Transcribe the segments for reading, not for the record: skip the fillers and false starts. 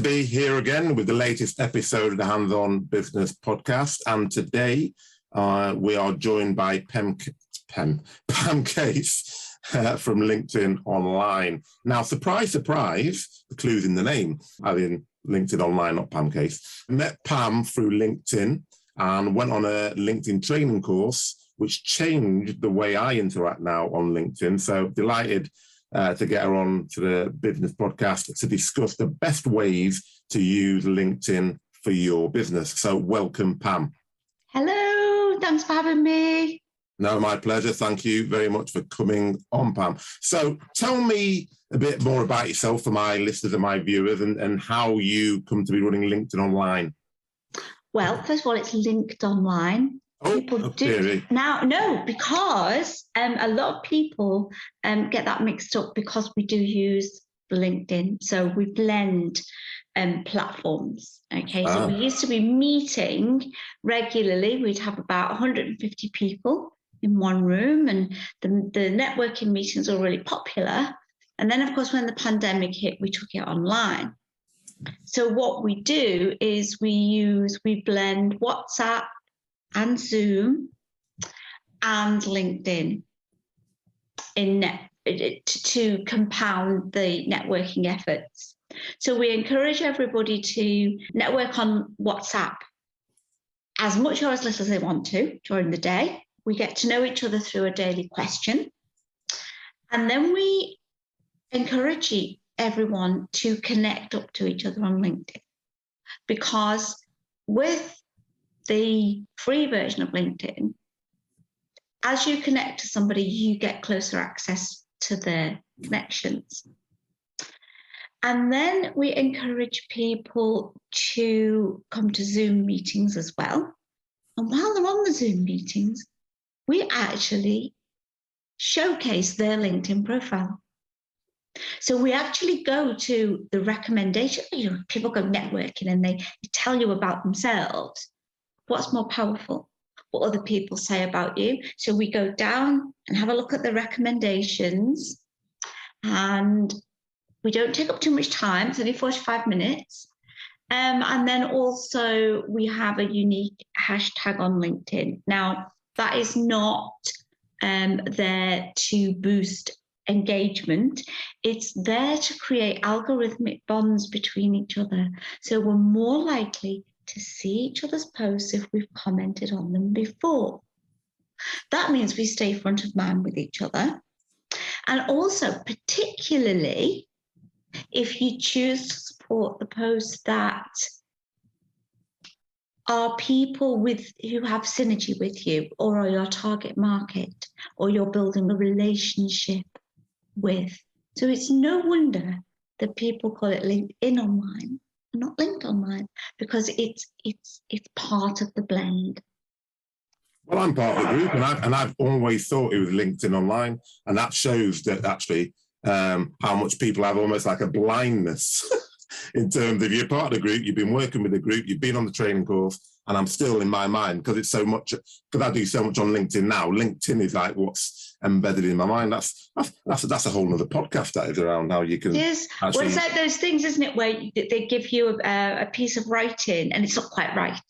be here again with the latest episode of the Hands-On Business Podcast. And today we are joined by Pam Case from LinkedIn Online. Now, surprise, surprise, the clue's in the name, as in LinkedIn Online, not Pam Case. I met Pam through LinkedIn and went on a LinkedIn training course, which changed the way I interact now on LinkedIn. So delighted to get her on to the business podcast to discuss the best ways to use LinkedIn for your business. So welcome, Pam. Hello, thanks for having me. No, my pleasure. Thank you very much for coming on, Pam. So tell me a bit more about yourself for my listeners and my viewers and how you come to be running LinkedIn Online. Well, first of all, it's linked online. People do now, no, because a lot of people get that mixed up because we do use LinkedIn. So we blend platforms. Okay, so we used to be meeting regularly. We'd have about 150 people in one room, and the networking meetings were really popular. And then, of course, when the pandemic hit, we took it online. So what we do is we blend WhatsApp and Zoom and LinkedIn to compound the networking efforts. So we encourage everybody to network on WhatsApp as much or as little as they want to during the day. We get to know each other through a daily question. And then we encourage everyone to connect up to each other on LinkedIn, because with the free version of LinkedIn, as you connect to somebody, you get closer access to their connections. And then we encourage people to come to Zoom meetings as well. And while they're on the Zoom meetings, we actually showcase their LinkedIn profile. So we actually go to the recommendation. People go networking and they tell you about themselves. What's more powerful? What other people say about you? So we go down and have a look at the recommendations, and we don't take up too much time. It's only 45 minutes. And then also we have a unique hashtag on LinkedIn. Now, that is not there to boost engagement. It's there to create algorithmic bonds between each other. So we're more likely to see each other's posts if we've commented on them before. That means we stay front of mind with each other. And also, particularly, if you choose to support the posts that are people who have synergy with you, or are your target market, or you're building a relationship with. So it's no wonder that people call it LinkedIn Online, not linked online, because it's part of the blend. Well, I'm part of the group, and I've always thought it was LinkedIn Online, and that shows that actually how much people have almost like a blindness in terms of you're part of the group, you've been working with the group, you've been on the training course, and I'm still in my mind because it's so much. Because I do so much on LinkedIn now. LinkedIn is like what's embedded in my mind. That's a whole other podcast that is around how you can. Yes, well, it's like those things, isn't it, where they give you a piece of writing and it's not quite right,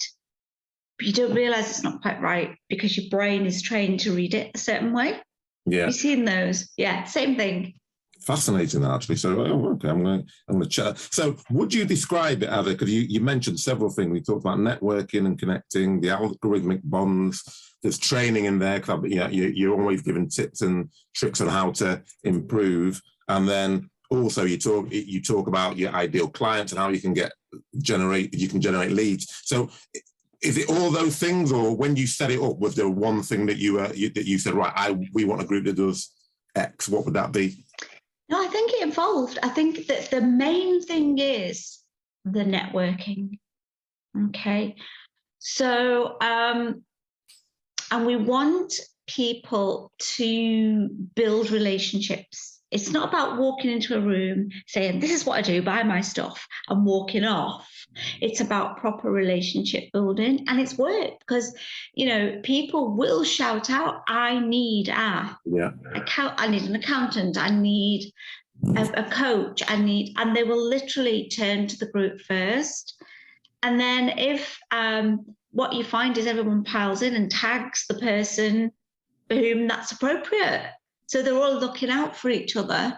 but you don't realise it's not quite right because your brain is trained to read it a certain way. Yeah, you've seen those. Yeah, same thing. Fascinating, actually. So, okay, I'm going to chat. So, would you describe it as because you mentioned several things. We talked about networking and connecting, the algorithmic bonds. There's training in there because you're always giving tips and tricks on how to improve. And then also you talk about your ideal clients and how you can generate leads. So, is it all those things, or when you set it up, was there one thing that you said, right, we want a group that does X? What would that be? No, I think it evolved. I think that the main thing is the networking. Okay. So, and we want people to build relationships. It's not about walking into a room saying, this is what I do, buy my stuff, and walking off. It's about proper relationship building, and it's worked because, people will shout out, I need an accountant, I need a coach, and they will literally turn to the group first. And then if what you find is everyone piles in and tags the person for whom that's appropriate. So they're all looking out for each other.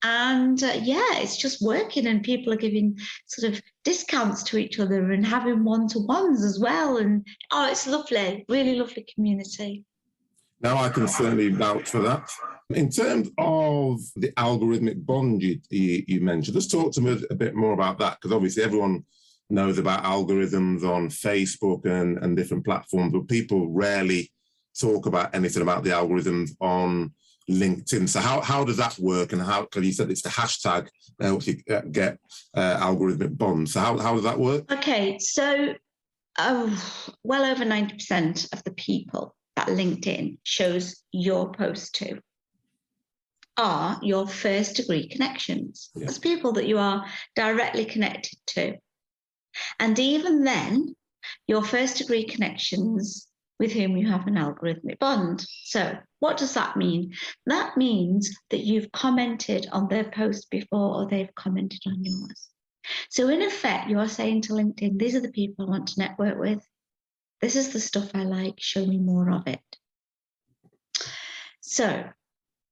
And it's just working, and people are giving sort of discounts to each other and having one-to-ones as well. And it's lovely, really lovely community. Now I can certainly vouch for that. In terms of the algorithmic bond you mentioned, let's talk to me a bit more about that, because obviously everyone knows about algorithms on Facebook and different platforms, but people rarely talk about anything about the algorithms on LinkedIn. So how does that work, and how, because you said it's the hashtag that helps you get algorithmic bonds. So how does that work? Okay, so well over 90% of the people that LinkedIn shows your post to are your first degree connections. Yeah. It's people that you are directly connected to. And even then, your first degree connections with whom you have an algorithmic bond. So what does that mean? That means that you've commented on their post before, or they've commented on yours. So in effect, you're saying to LinkedIn, these are the people I want to network with. This is the stuff I like, show me more of it. So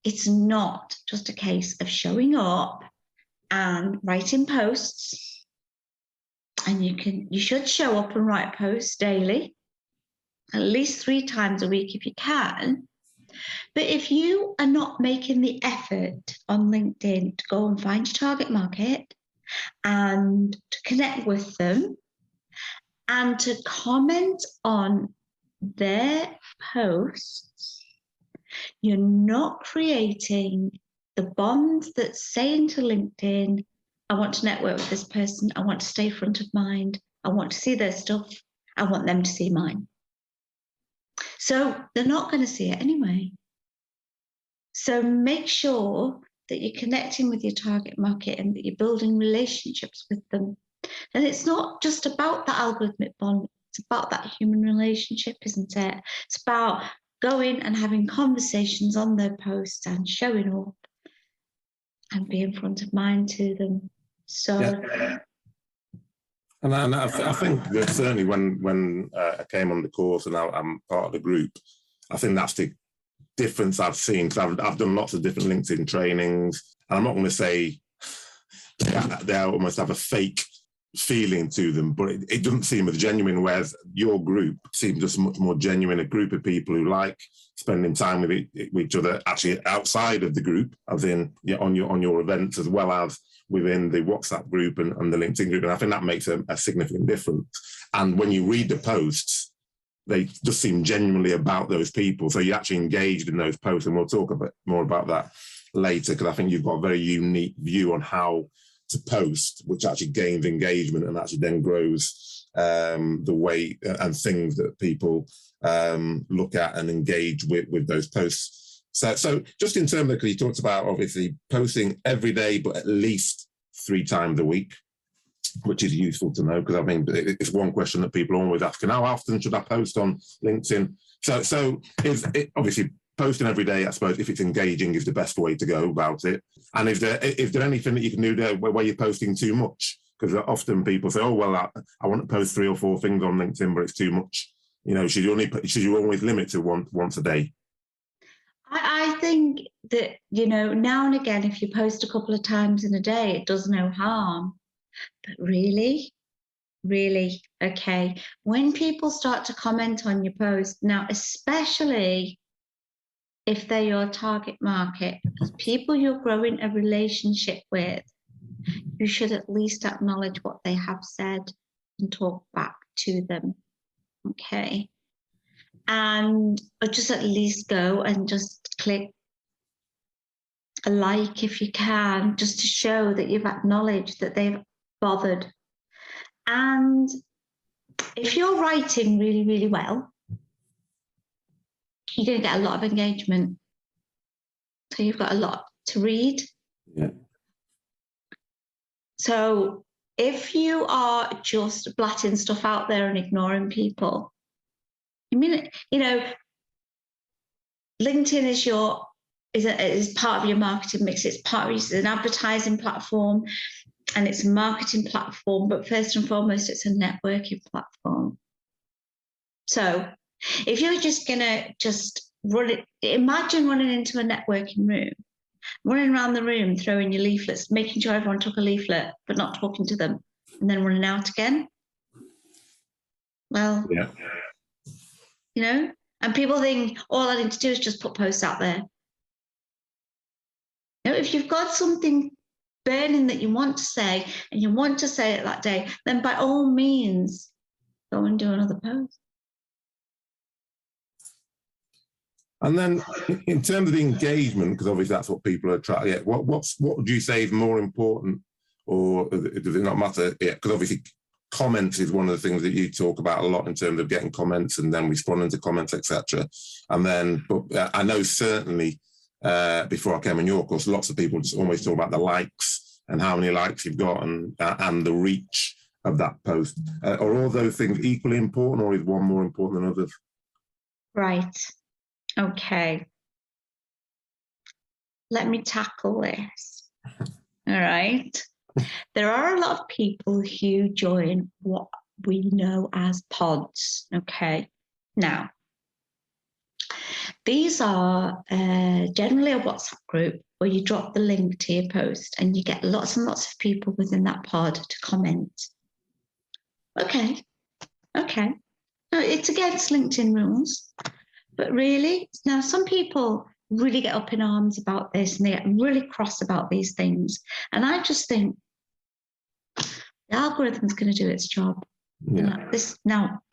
it's not just a case of showing up and writing posts. And you should show up and write posts daily, at least 3 times a week if you can. But if you are not making the effort on LinkedIn to go and find your target market and to connect with them and to comment on their posts, you're not creating the bonds that's saying to LinkedIn, I want to network with this person, I want to stay front of mind, I want to see their stuff, I want them to see mine. So they're not going to see it anyway. So make sure that you're connecting with your target market and that you're building relationships with them. And it's not just about the algorithmic bond, it's about that human relationship, isn't it? It's about going and having conversations on their posts and showing up and being front of mind to them. So, yeah. And I think that certainly when I came on the course and I'm part of the group, I think that's the difference I've seen, because I've done lots of different LinkedIn trainings, and I'm not going to say they almost have a fake feeling to them, but it doesn't seem as genuine, whereas your group seems just much more genuine, a group of people who like spending time with each other, actually outside of the group, as in on your events, as well as within the WhatsApp group and the LinkedIn group. And I think that makes a significant difference. And when you read the posts, they just seem genuinely about those people. So you're actually engaged in those posts, and we'll talk a bit more about that later, because I think you've got a very unique view on how to post, which actually gains engagement and actually then grows the way and things that people look at and engage with those posts. So just in terms of, because you talked about obviously posting every day, but at least 3 times a week, which is useful to know, because I mean, it's one question that people are always asking, how often should I post on LinkedIn? So is it obviously posting every day, I suppose, if it's engaging, is the best way to go about it. And is there anything that you can do there where you're posting too much? Because often people say, oh, well, I want to post 3 or 4 things on LinkedIn, but it's too much. You know, should you always limit to once a day? I think that, you know, now and again, if you post a couple of times in a day, it does no harm. But really, okay, when people start to comment on your post, now, especially if they're your target market, because people you're growing a relationship with, you should at least acknowledge what they have said and talk back to them, okay? And or just at least go and just click a like if you can, just to show that you've acknowledged that they've bothered. And if you're writing really, really well, you're going to get a lot of engagement. So you've got a lot to read. Yeah. So if you are just blatting stuff out there and ignoring people, I mean, you know, LinkedIn is your is part of your marketing mix. It's an advertising platform, and it's a marketing platform, but first and foremost, it's a networking platform. So if you're just gonna run it, imagine running into a networking room, running around the room, throwing your leaflets, making sure everyone took a leaflet, but not talking to them, and then running out again. Well, Yeah. you know, and people think all I need to do is just put posts out there. You know, if you've got something burning that you want to say and you want to say it that day, then by all means, go and do another post. And then in terms of the engagement, because obviously that's what people are trying to get, what would you say is more important, or does it not matter? Yeah, because obviously comments is one of the things that you talk about a lot in terms of getting comments and then responding to comments, etc. And then, but I know certainly before I came on your course, lots of people just always talk about the likes and how many likes you've got and the reach of that post. Are all those things equally important, or is one more important than others? Right. Okay. Let me tackle this. All right. There are a lot of people who join what we know as pods. Okay. Now, these are generally a WhatsApp group where you drop the link to your post and you get lots and lots of people within that pod to comment. Okay. Okay. No, it's against LinkedIn rules. But really, now some people really get up in arms about this and they get really cross about these things. And I just think the algorithm's going to do its job. Yeah.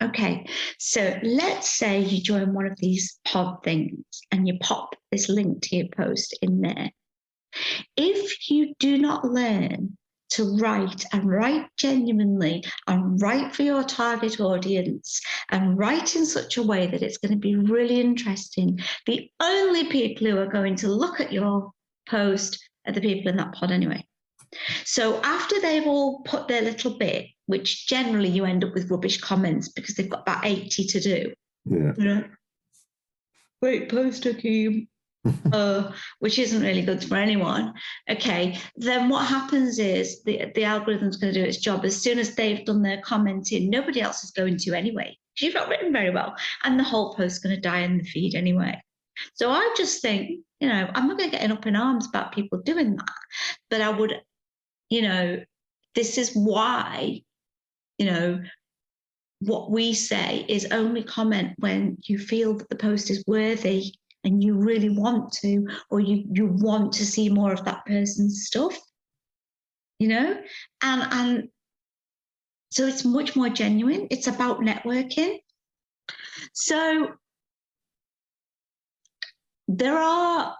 Okay. So let's say you join one of these pod things and you pop this link to your post in there. If you do not learn to write and write genuinely and write for your target audience and write in such a way that it's going to be really interesting, the only people who are going to look at your post are the people in that pod anyway. So after they've all put their little bit, which generally you end up with rubbish comments because they've got about 80 to do. Yeah. Great post, Hakeem. Which isn't really good for anyone. Okay, then what happens is the algorithm's going to do its job. As soon as they've done their commenting, nobody else is going to anyway. You've not written very well, and the whole post's going to die in the feed anyway. So I just think, I'm not going to get up in arms about people doing that, but I would, this is why, what we say is only comment when you feel that the post is worthy and you really want to, or you want to see more of that person's stuff, and so it's much more genuine. It's about networking. So there are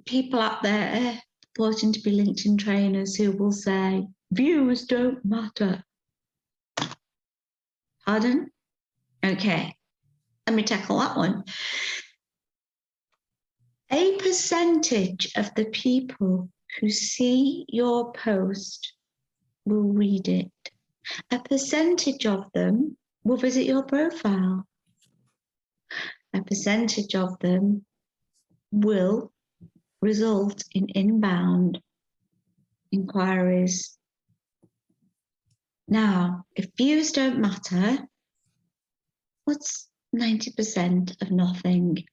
people out there purporting to be LinkedIn trainers who will say, views don't matter. Pardon? Okay, let me tackle that one. A percentage of the people who see your post will read it. A percentage of them will visit your profile. A percentage of them will result in inbound inquiries. Now, if views don't matter, what's 90% of nothing?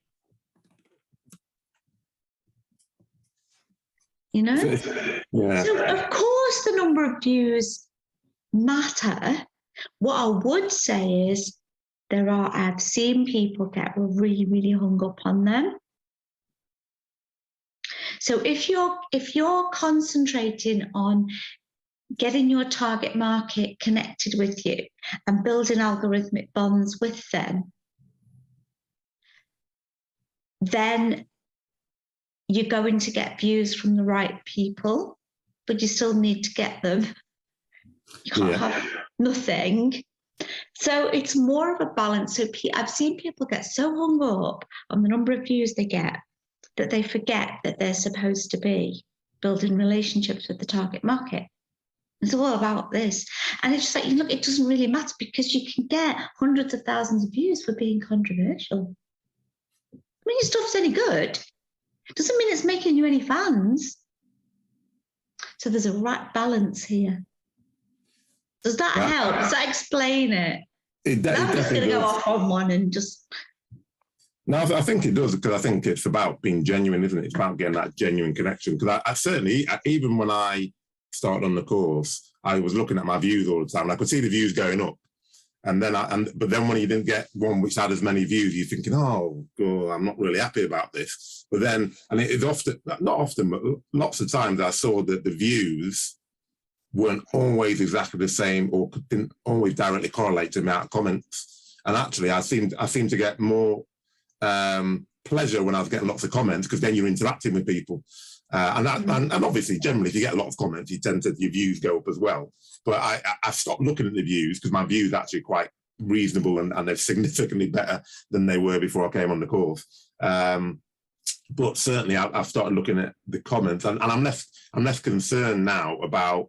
Yeah. So of course the number of views matter. What I would say is I've seen people get really, really hung up on them. So if you're concentrating on getting your target market connected with you and building algorithmic bonds with them, then you're going to get views from the right people, but you still need to get them. You can't have nothing. So it's more of a balance. So I've seen people get so hung up on the number of views they get that they forget that they're supposed to be building relationships with the target market. It's all about this. And it's just like, look, it doesn't really matter because you can get hundreds of thousands of views for being controversial. I mean, your stuff's any good. Doesn't mean it's making you any fans. So there's a right balance here. Does that help? Does that explain it? I'm just going to go off on one and just... No, I think it does, because I think it's about being genuine, isn't it? It's about getting that genuine connection. Because I certainly, even when I started on the course, I was looking at my views all the time, and I could see the views going up. And then, but then when you didn't get one which had as many views, you're thinking, oh, God, I'm not really happy about this. But then, and it is often, not often, but lots of times I saw that the views weren't always exactly the same, or didn't always directly correlate to the amount of comments. And actually, I seemed to get more pleasure when I was getting lots of comments, because then you're interacting with people. And obviously, generally, if you get a lot of comments, your views go up as well. But I stopped looking at the views, because my views are actually quite reasonable, and they're significantly better than they were before I came on the course. But certainly, I've started looking at the comments, and I'm less concerned now about,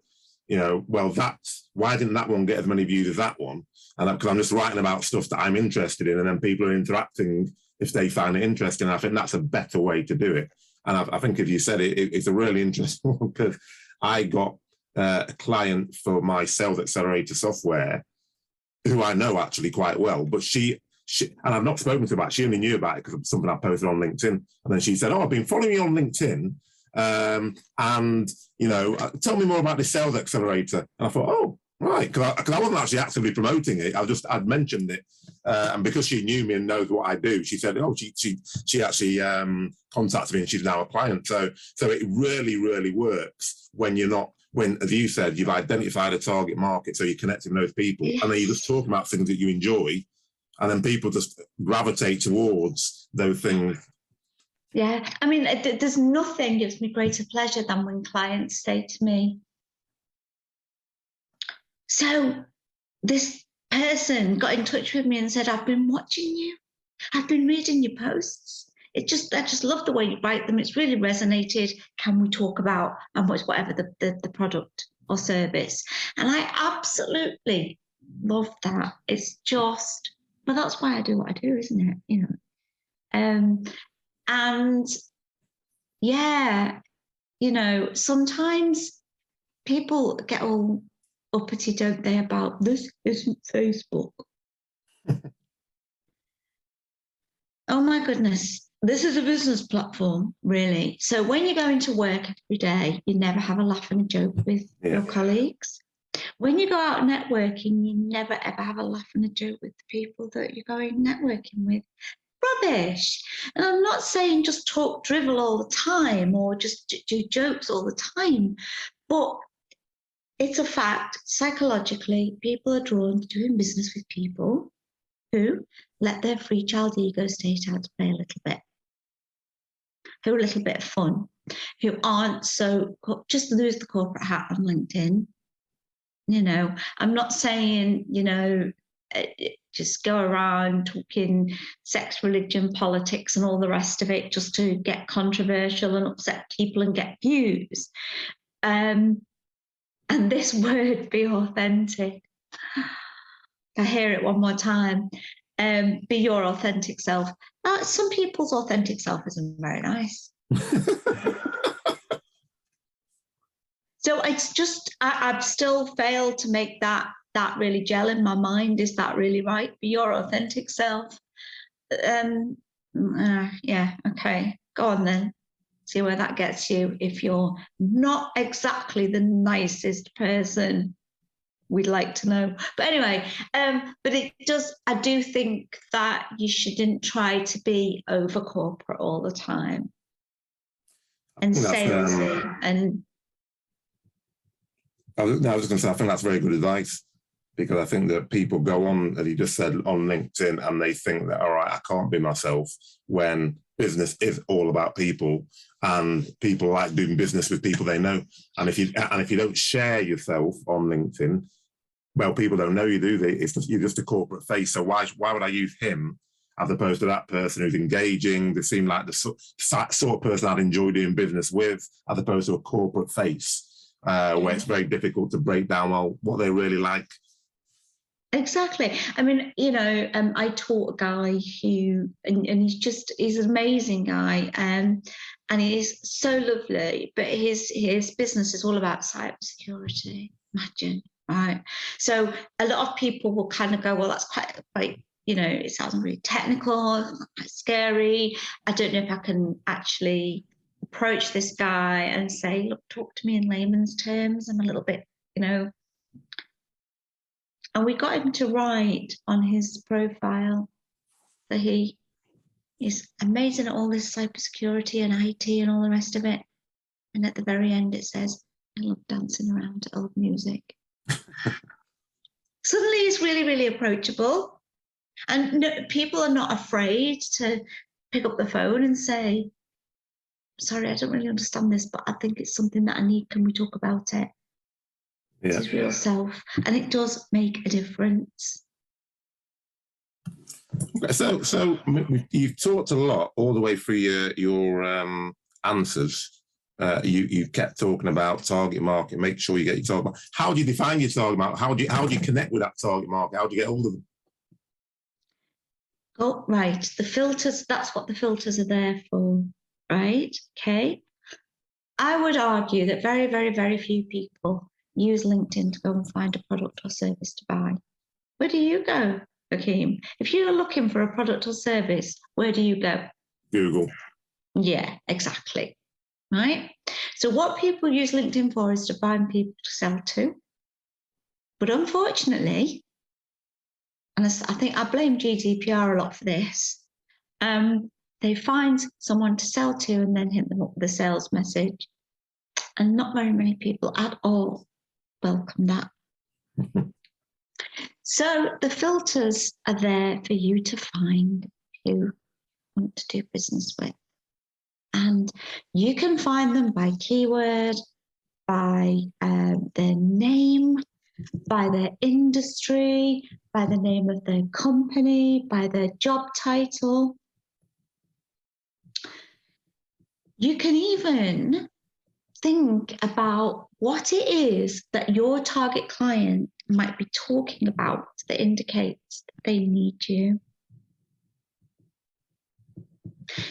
well, why didn't that one get as many views as that one? And because I'm just writing about stuff that I'm interested in, and then people are interacting if they find it interesting. I think that's a better way to do it. And I think, if you said it's a really interesting one, because I got a client for my sales accelerator software who I know actually quite well, but she and I've not spoken to her about it. She only knew about it because of something I posted on LinkedIn. And then she said, I've been following you on LinkedIn, and, tell me more about this sales accelerator. And I thought, oh, right, because I wasn't actually actively promoting it. I'd mentioned it. And because she knew me and knows what I do, she said, oh, she actually contacted me, and she's now a client. So it really, really works when, as you said, you've identified a target market, so you're connecting with those people, and then you just talk about things that you enjoy, and then people just gravitate towards those things. Yeah, I mean, there's nothing gives me greater pleasure than when clients say to me, so this person got in touch with me and said, I've been watching you, I've been reading your posts. I just love the way you write them. It's really resonated. Can we talk about whatever the product or service? And I absolutely love that. It's just, well, that's why I do what I do, isn't it? And yeah, sometimes people get all uppity, don't they, about this isn't Facebook. Oh my goodness, this is a business platform, really. So when you go into work every day, you never have a laugh and a joke with your colleagues. When you go out networking, you never ever have a laugh and a joke with the people that you're going networking with. Rubbish. And I'm not saying just talk drivel all the time or just do jokes all the time, but it's a fact, psychologically, people are drawn to doing business with people who let their free child ego state out to play a little bit, who are a little bit fun, who aren't so, just lose the corporate hat on LinkedIn. I'm not saying, just go around talking sex, religion, politics, and all the rest of it just to get controversial and upset people and get views. And this word, be authentic. I hear it one more time. Be your authentic self. Some people's authentic self isn't very nice. So it's just, I've still failed to make that really gel in my mind. Is that really right? Be your authentic self. Yeah, okay, go on then. See where that gets you if you're not exactly the nicest person. We'd like to know. But anyway, but it does, I do think that you shouldn't try to be over corporate all the time and salesy and... I was just going to say, I think that's very good advice, because I think that people go on, as you just said, on LinkedIn, and they think that, all right, I can't be myself, when business is all about people, and people like doing business with people they know. And if you don't share yourself on LinkedIn, well, people don't know you, do they? You're just a corporate face. So why would I use him as opposed to that person who's engaging? They seem like the sort of person I'd enjoy doing business with, as opposed to a corporate face. Where it's very difficult to break down, well, what they really like. Exactly. I mean, I taught a guy who, and he's an amazing guy, and he is so lovely. But his business is all about cybersecurity. Imagine, right? So a lot of people will kind of go, well, that's quite, it sounds really technical, quite scary. I don't know if I can actually approach this guy and say, look, talk to me in layman's terms. I'm a little bit, And we got him to write on his profile that he is amazing at all this cybersecurity and IT and all the rest of it. And at the very end, it says, I love dancing around to old music. Suddenly, he's really, really approachable. And people are not afraid to pick up the phone and say, sorry, I don't really understand this, but I think it's something that I need. Can we talk about it? Yeah. His real self, and it does make a difference. So you've talked a lot all the way through your answers. You kept talking about target market. Make sure you get your target market. How do you define your target market? How do you connect with that target market? How do you get hold of them? Oh, right. The filters. That's what the filters are there for, right? Okay. I would argue that very, very, very few people use LinkedIn to go and find a product or service to buy. Where do you go, Hakeem? If you're looking for a product or service, where do you go? Google. Yeah, exactly. Right? So what people use LinkedIn for is to find people to sell to. But unfortunately, and I think I blame GDPR a lot for this, they find someone to sell to and then hit them up with a sales message. And not very many people at all welcome that. So the filters are there for you to find who you want to do business with. And you can find them by keyword, by their name, by their industry, by the name of their company, by their job title. You can even think about what it is that your target client might be talking about that indicates that they need you.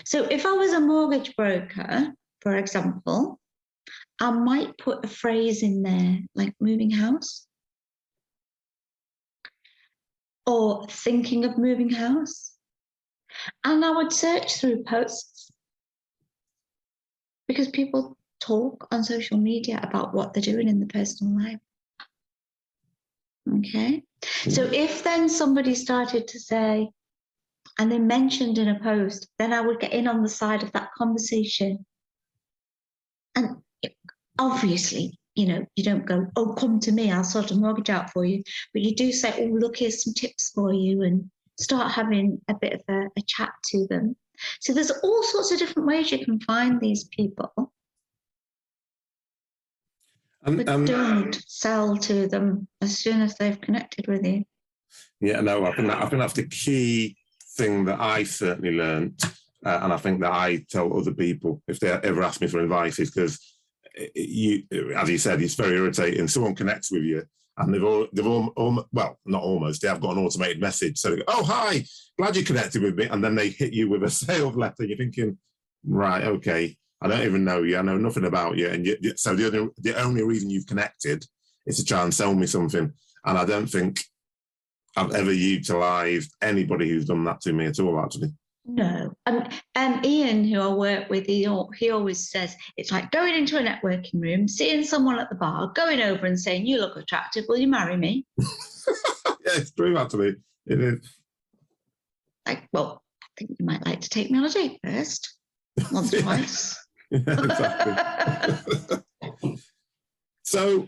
So if I was a mortgage broker, for example, I might put a phrase in there like moving house or thinking of moving house. And I would search through posts because people talk on social media about what they're doing in their personal life. Okay. So if then somebody started to say, and they mentioned in a post, then I would get in on the side of that conversation. And obviously, you don't go, oh, come to me, I'll sort a mortgage out for you. But you do say, oh, look, here's some tips for you, and start having a bit of a chat to them. So there's all sorts of different ways you can find these people. But don't sell to them as soon as they've connected with you. Yeah, no, I think that's the key thing that I certainly learned, and I think that I tell other people if they ever ask me for advice, is because you, as you said, it's very irritating. Someone connects with you, and they've all well, not almost. They have got an automated message, so they go, "Oh, hi, glad you connected with me," and then they hit you with a sales letter. You're thinking, right, okay. I don't even know you. I know nothing about you. And so the only reason you've connected is to try and sell me something. And I don't think I've ever utilised anybody who's done that to me at all, actually. No. Ian, who I work with, he always says, it's like going into a networking room, seeing someone at the bar, going over and saying, you look attractive, will you marry me? Yeah, it's true, actually. It is. Like, well, I think you might like to take me on a date first. Once, twice. Yeah, exactly. So,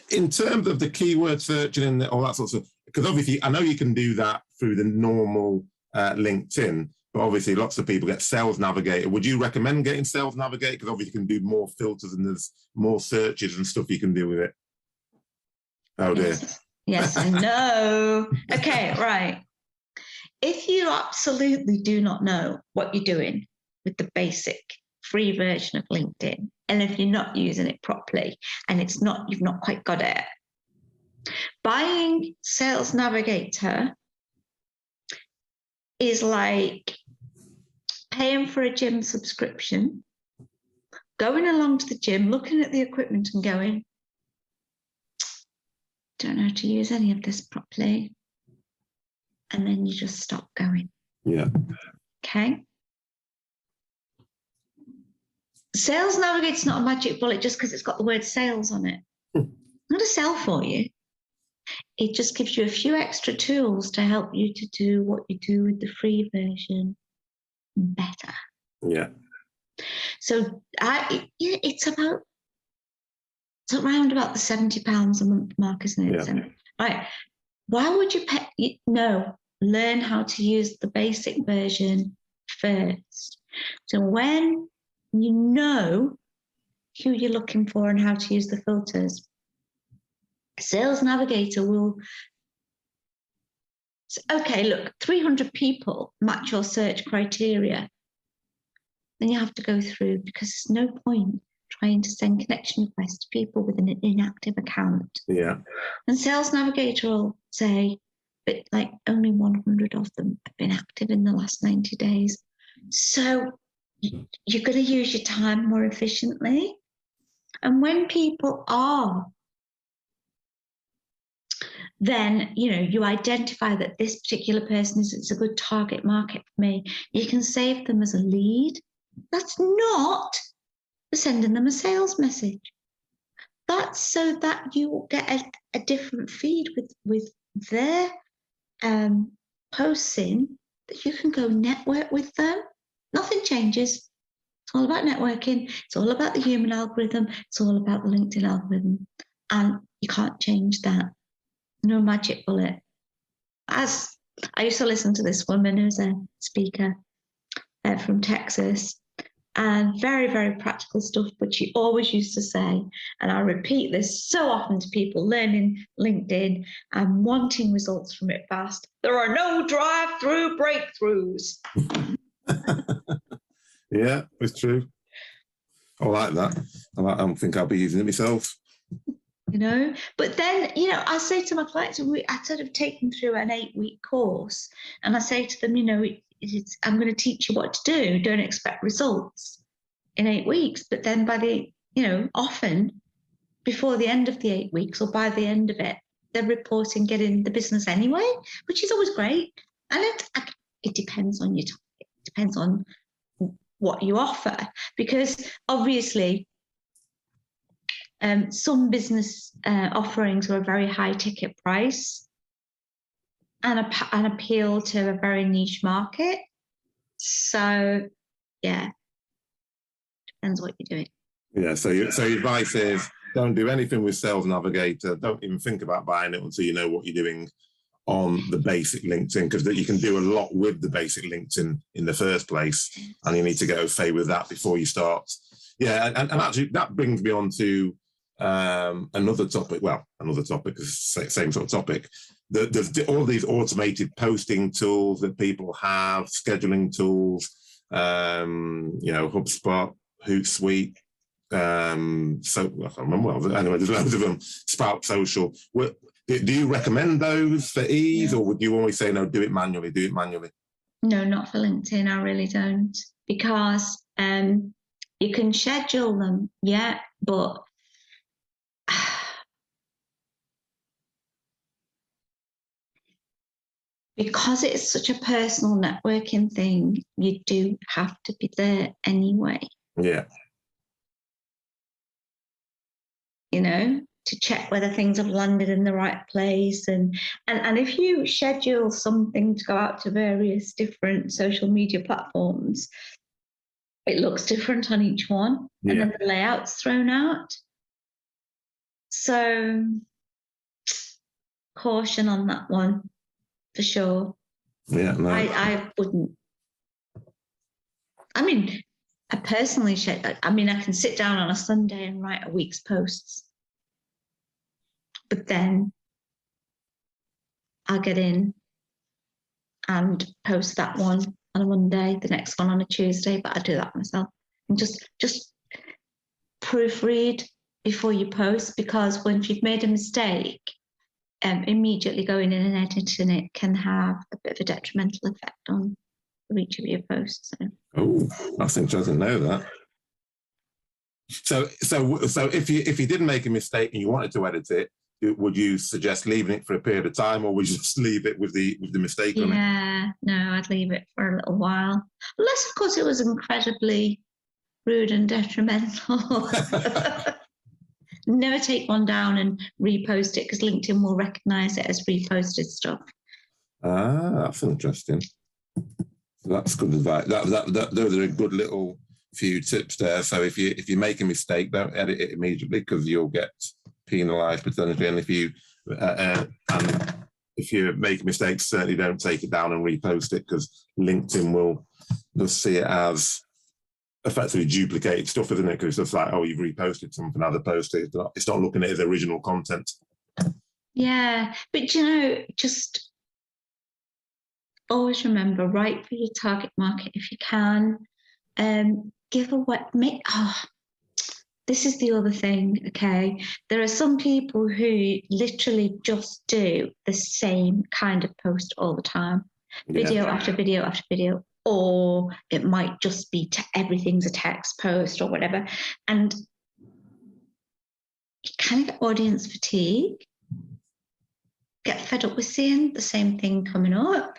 in terms of the keyword searching and all that sort of stuff, because obviously I know you can do that through the normal LinkedIn, but obviously lots of people get Sales Navigator. Would you recommend getting Sales Navigator? Because obviously you can do more filters and there's more searches and stuff you can do with it. Oh dear. Yes, I know. Okay, right. If you absolutely do not know what you're doing with the basic free version of LinkedIn, and if you're not using it properly and you've not quite got it, buying Sales Navigator is like paying for a gym subscription, going along to the gym, looking at the equipment and going, don't know how to use any of this properly. And then you just stop going. Yeah. Okay. Sales Navigator's not a magic bullet just because it's got the word sales on it. Not a sell for you. It just gives you a few extra tools to help you to do what you do with the free version better. Yeah. So it's around about the £70 a month mark, isn't it? Yeah. So, right. Why would you pay? No, learn how to use the basic version first. So when you know who you're looking for and how to use the filters, Sales Navigator will say, okay, look, 300 people match your search criteria. Then you have to go through, because there's no point trying to send connection requests to people with an inactive account. Yeah. And Sales Navigator will say, but like only 100 of them have been active in the last 90 days. So you're going to use your time more efficiently. And when people are, then, you identify that this particular person is a good target market for me. You can save them as a lead. That's not sending them a sales message. That's so that you get a different feed with their posts in, that you can go network with them. Nothing changes. It's all about networking. It's all about the human algorithm. It's all about the LinkedIn algorithm. And you can't change that. No magic bullet. As I used to listen to this woman who's a speaker from Texas, and very, very practical stuff, but she always used to say, and I repeat this so often to people learning LinkedIn and wanting results from it fast, there are no drive-through breakthroughs. Yeah, it's true. I like that. I think I'll be using it myself. But then, I say to my clients, I sort of take them through an 8-week course, and I say to them, I'm going to teach you what to do. Don't expect results in 8 weeks. But then by the, often before the end of the 8 weeks or by the end of it, they're reporting getting the business anyway, which is always great. And it depends on your time. It depends on what you offer, because obviously some business offerings are a very high ticket price and appeal to a very niche market. So, yeah, depends what you're doing. Yeah. So your advice is, don't do anything with Sales Navigator. Don't even think about buying it until you know what you're doing on the basic LinkedIn, because you can do a lot with the basic LinkedIn in the first place, and you need to get au fait with that before you start. Yeah, and actually that brings me on to another topic. Well, another topic is same sort of topic. There's all these automated posting tools that people have, scheduling tools, HubSpot, Hootsuite. So I can't remember. Well, anyway, there's loads of them. Sprout Social. Do you recommend those for ease, or would you always say no? Do it manually. Do it manually. No, not for LinkedIn. I really don't, because you can schedule them, yeah, but because it's such a personal networking thing, you do have to be there anyway. Yeah. To check whether things have landed in the right place. And if you schedule something to go out to various different social media platforms, it looks different on each one. Yeah. And then the layout's thrown out. So caution on that one, for sure. Yeah, no. I wouldn't. I personally, I can sit down on a Sunday and write a week's posts, but then I'll get in and post that one on a Monday, the next one on a Tuesday, but I do that myself. And just proofread before you post, because when you've made a mistake, immediately going in and editing it can have a bit of a detrimental effect on the reach of your posts. So. Oh, that's interesting to know that. So if you did make a mistake and you wanted to edit it, would you suggest leaving it for a period of time, or would you just leave it with the mistake on it? Yeah, no, I'd leave it for a little while. Unless, of course, it was incredibly rude and detrimental. Never take one down and repost it, because LinkedIn will recognize it as reposted stuff. Ah, that's interesting. That's good advice. Those are a good little few tips there. So if you make a mistake, don't edit it immediately, because you'll get penalised potentially. And if you make mistakes, certainly don't take it down and repost it, because LinkedIn will just see it as effectively duplicated stuff, isn't it? Because it's just like, oh, you've reposted something, other posted. It's not looking at it as original content. Yeah, but just always remember, write for your target market if you can. Give away, this is the other thing, okay? There are some people who literally just do the same kind of post all the time, video after video after video, or it might just be everything's a text post or whatever. And you kind of get audience fatigue, get fed up with seeing the same thing coming up.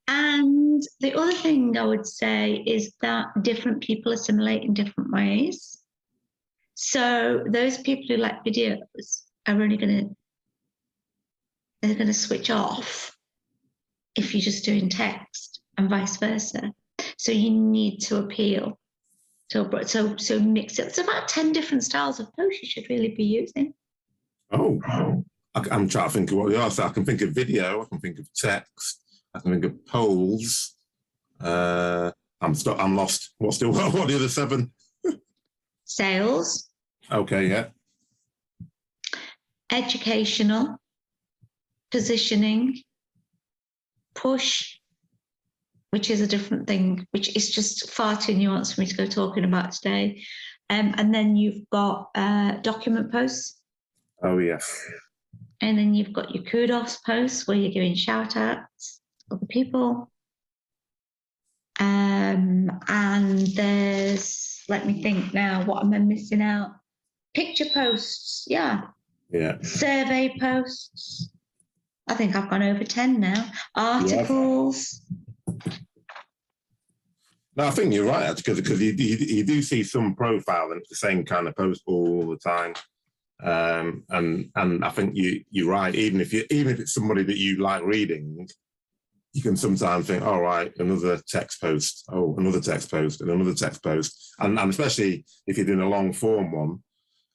And the other thing I would say is that different people assimilate in different ways. So those people who like videos are only going to switch off if you're just doing text, and vice versa. So you need to appeal. So mix it. It's about 10 different styles of post you should really be using. Oh, I'm trying to think of what else. I can think of video. I can think of text. I can think of polls. I'm lost. What are the other 7? Sales. Okay, yeah. Educational. Positioning. Push, which is a different thing, which is just far too nuanced for me to go talking about today. And then you've got document posts. Oh, yes. And then you've got your kudos posts where you're giving shout outs to other people. And there's, let me think now, what am I missing out? Picture posts, yeah. Survey posts. I think I've gone over 10 now. Articles. Yeah. No, I think you're right, because you do see some profile and it's the same kind of post all the time. And I think you're right. Even if it's somebody that you like reading, you can sometimes think, all right, another text post, another text post, and another text post, and especially if you're doing a long form one,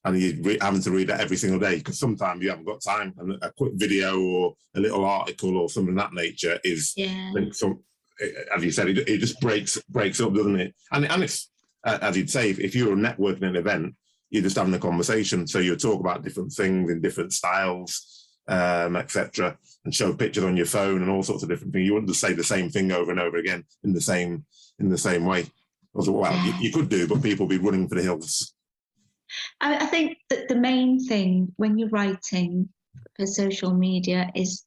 and you're having to read that every single day, because sometimes you haven't got time, and a quick video or a little article or something of that nature is, as you said, it just breaks up, doesn't it? And it's, as you'd say, if you're networking an event, you're just having a conversation, so you talk about different things in different styles, etc., and show pictures on your phone and all sorts of different things. You wouldn't just say the same thing over and over again in the same way. Well, you could do, but people would be running for the hills. I think that the main thing when you're writing for social media is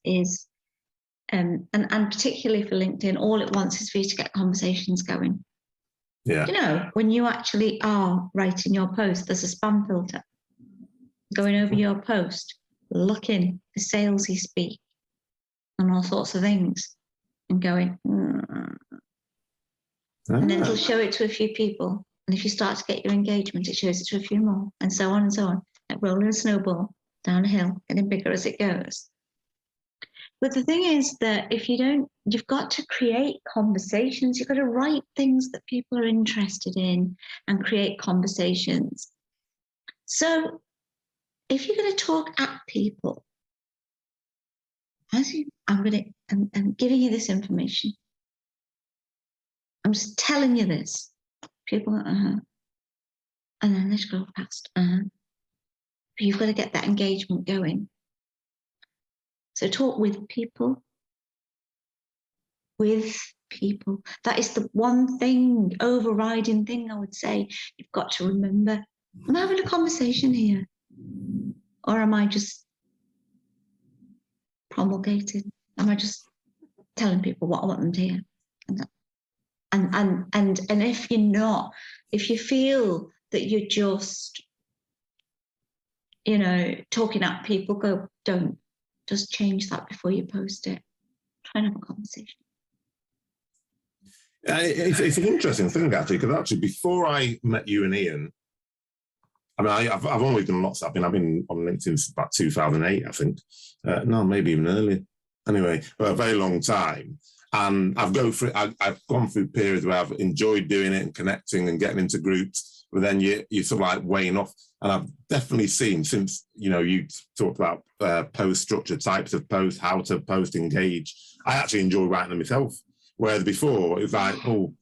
and particularly for LinkedIn, all it wants is for you to get conversations going. Yeah. When you actually are writing your post, there's a spam filter going over your post, looking for salesy speak and all sorts of things, and going, and then it'll show it to a few people. And if you start to get your engagement, it shows it to a few more, and so on and so on, like rolling a snowball down a hill, getting bigger as it goes. But the thing is that if you don't, you've got to create conversations. You've got to write things that people are interested in and create conversations. So if you're going to talk at people, I'm giving you this information. I'm just telling you this. People go, and then they scroll past, But you've got to get that engagement going. So talk with people. That is the one thing, overriding thing I would say you've got to remember. Am I having a conversation here? Or am I just promulgated? Am I just telling people what I want them to hear? And if you're not, if you feel that you're just, talking at people, don't just change that before you post it. Try and have a conversation. It's an interesting thing, actually, because actually before I met you and Ian, I mean, I've only done lots. I've been on LinkedIn since about 2008, I think. No, maybe even earlier. Anyway, for a very long time. And I've gone through periods where I've enjoyed doing it and connecting and getting into groups, but then you sort of like weighing off. And I've definitely seen since, you talked about post structure, types of posts, how to post, engage. I actually enjoy writing them myself. Whereas before, it's like, oh,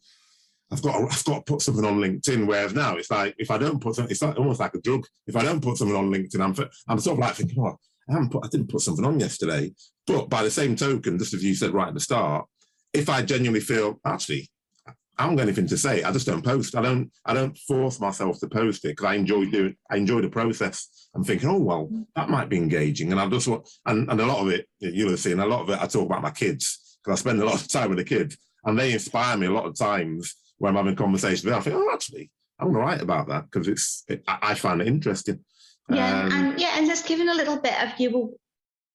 I've got to put something on LinkedIn. Whereas now, it's like, if I don't put something, it's like, almost like a drug. If I don't put something on LinkedIn, I'm sort of like thinking, oh, I didn't put something on yesterday. But by the same token, just as you said right at the start, if I genuinely feel, actually, I haven't got anything to say, I just don't post. I don't force myself to post it because I enjoy the process. I'm thinking, oh, well, that might be engaging. And I just want, and a lot of it, you'll have seen, a lot of it, I talk about my kids because I spend a lot of time with the kids and they inspire me a lot of times when I'm having conversations with them. I think, oh, actually, I'm going to write about that because I find it interesting. Yeah, and just giving a little bit of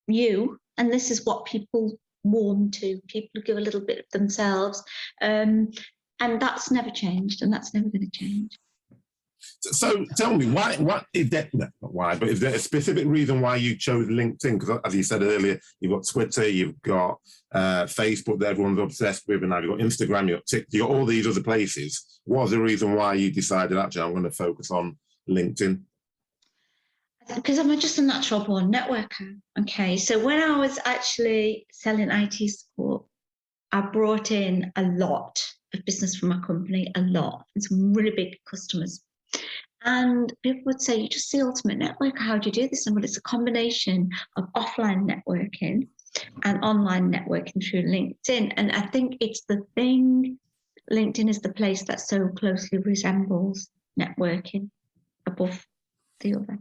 you, and this is what people warm to. People give a little bit of themselves, and that's never changed, and that's never going to change. So tell me, why? What is that? Not why, but is there a specific reason why you chose LinkedIn? Because as you said earlier, you've got Twitter, you've got Facebook that everyone's obsessed with, and now you've got Instagram, you've got TikTok, you've got all these other places. What was the reason why you decided, actually, I'm going to focus on LinkedIn? Because I'm just a natural born networker. Okay, so when I was actually selling IT support, I brought in a lot of business from my company, a lot, and some really big customers. And people would say, you're just the ultimate networker. How do you do this? And well, it's a combination of offline networking and online networking through LinkedIn. And I think it's the thing, LinkedIn is the place that so closely resembles networking above the other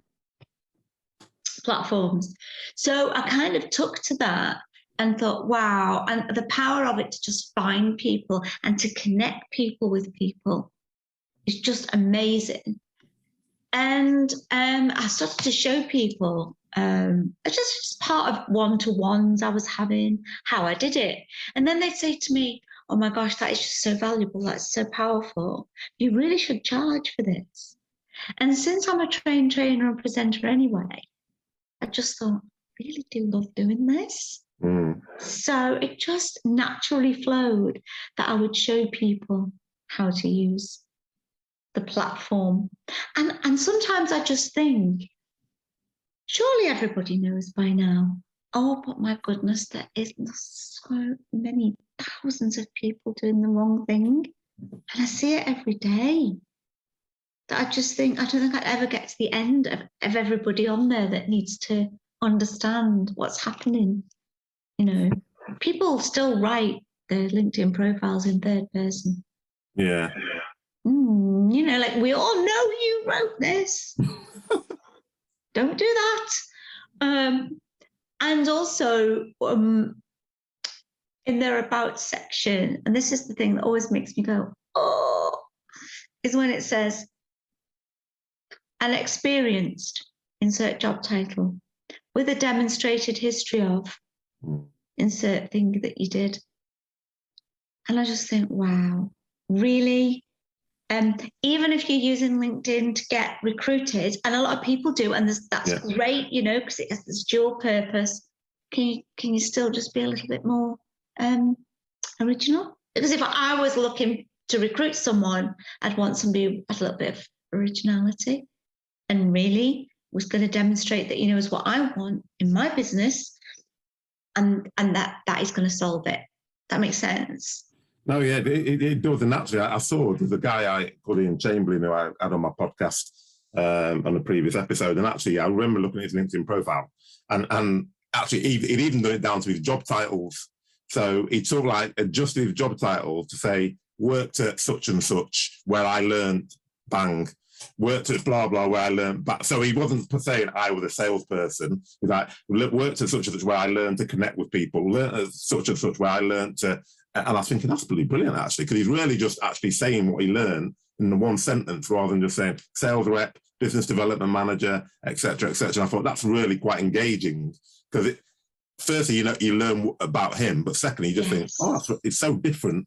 platforms. So I kind of took to that and thought, wow, and the power of it to just find people and to connect people with people is just amazing. And I started to show people just part of one-to-ones I was having, how I did it. And then they'd say to me, oh my gosh, that is just so valuable, that's so powerful. You really should charge for this. And since I'm a trained trainer and presenter anyway, I just thought, I really do love doing this. So it just naturally flowed that I would show people how to use the platform. And sometimes I just think, surely everybody knows by now. Oh, but my goodness, there is so many thousands of people doing the wrong thing. And I see it every day. That I just think, I don't think I'd ever get to the end of everybody on there that needs to understand what's happening. People still write their LinkedIn profiles in third person. Yeah. Like, we all know you wrote this. Don't do that. And also in their about section, and this is the thing that always makes me go, oh, is when it says, an experienced, insert job title, with a demonstrated history of, insert thing that you did. And I just think, wow, really? Even if you're using LinkedIn to get recruited, and a lot of people do, and that's great, because it has this dual purpose, can you still just be a little bit more original? Because if I was looking to recruit someone, I'd want somebody with a little bit of originality and really was going to demonstrate that, is what I want in my business, and that is going to solve it. That makes sense. No, yeah, it does. And actually, I saw there's a guy called Ian Chamberlain who I had on my podcast on a previous episode. And actually, I remember looking at his LinkedIn profile and actually, he'd even done it down to his job titles. So he sort of like adjusted his job title to say, worked at such and such, where I learned, bang. worked at blah blah where I learned back. So he wasn't saying I was a salesperson. He's like, worked at such and such where I learned to connect with people. Learned at such and such where I learned to. And I was thinking that's pretty brilliant actually, because he's really just actually saying what he learned in the one sentence rather than just saying sales rep, business development manager, etc., etc. I thought that's really quite engaging because firstly, you learn about him, but secondly, you just think, oh, it's so different.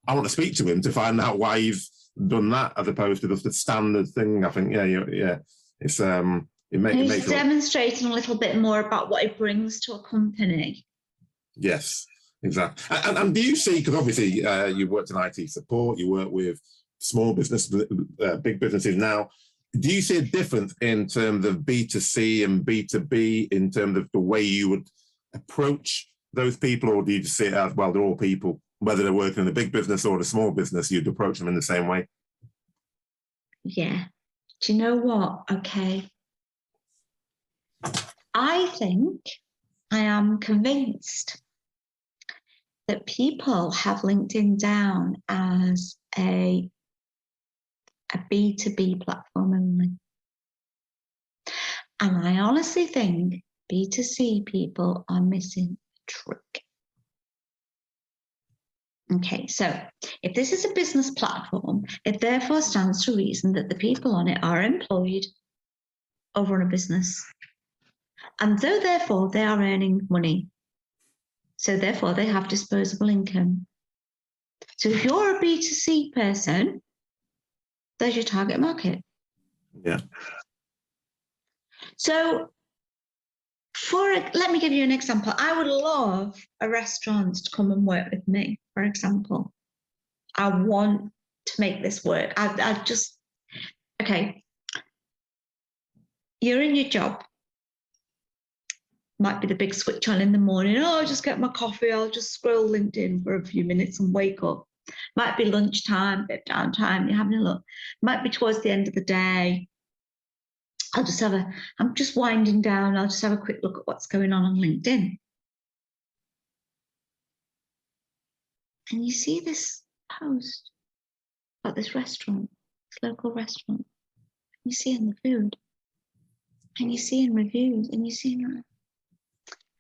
I want to speak to him to find out why he's done that as opposed to just the standard thing. I think, it's it makes demonstrating a little bit more about what it brings to a company. Yes, exactly. And do you see, because obviously you worked in IT support, you work with small business, big businesses now. Do you see a difference in terms of B2C and B2B in terms of the way you would approach those people, or do you just see it as, well, they're all people, whether they're working in a big business or a small business, you'd approach them in the same way? Yeah. Do you know what? Okay. I am convinced that people have LinkedIn down as a B2B platform only. And I honestly think B2C people are missing a trick. Okay, so if this is a business platform, it therefore stands to reason that the people on it are employed or run a business. And so therefore they are earning money. So therefore they have disposable income. So if you're a B2C person, there's your target market. Yeah. So let me give you an example. I would love a restaurant to come and work with me, for example. I want to make this work. Okay. You're in your job. Might be the big switch on in the morning. Oh, I'll just get my coffee. I'll just scroll LinkedIn for a few minutes and wake up. Might be lunchtime, bit of downtime, you're having a look. Might be towards the end of the day. I'm just winding down. I'll just have a quick look at what's going on LinkedIn. And you see this post about this restaurant, this local restaurant. You see in the food. And you see in reviews. And you see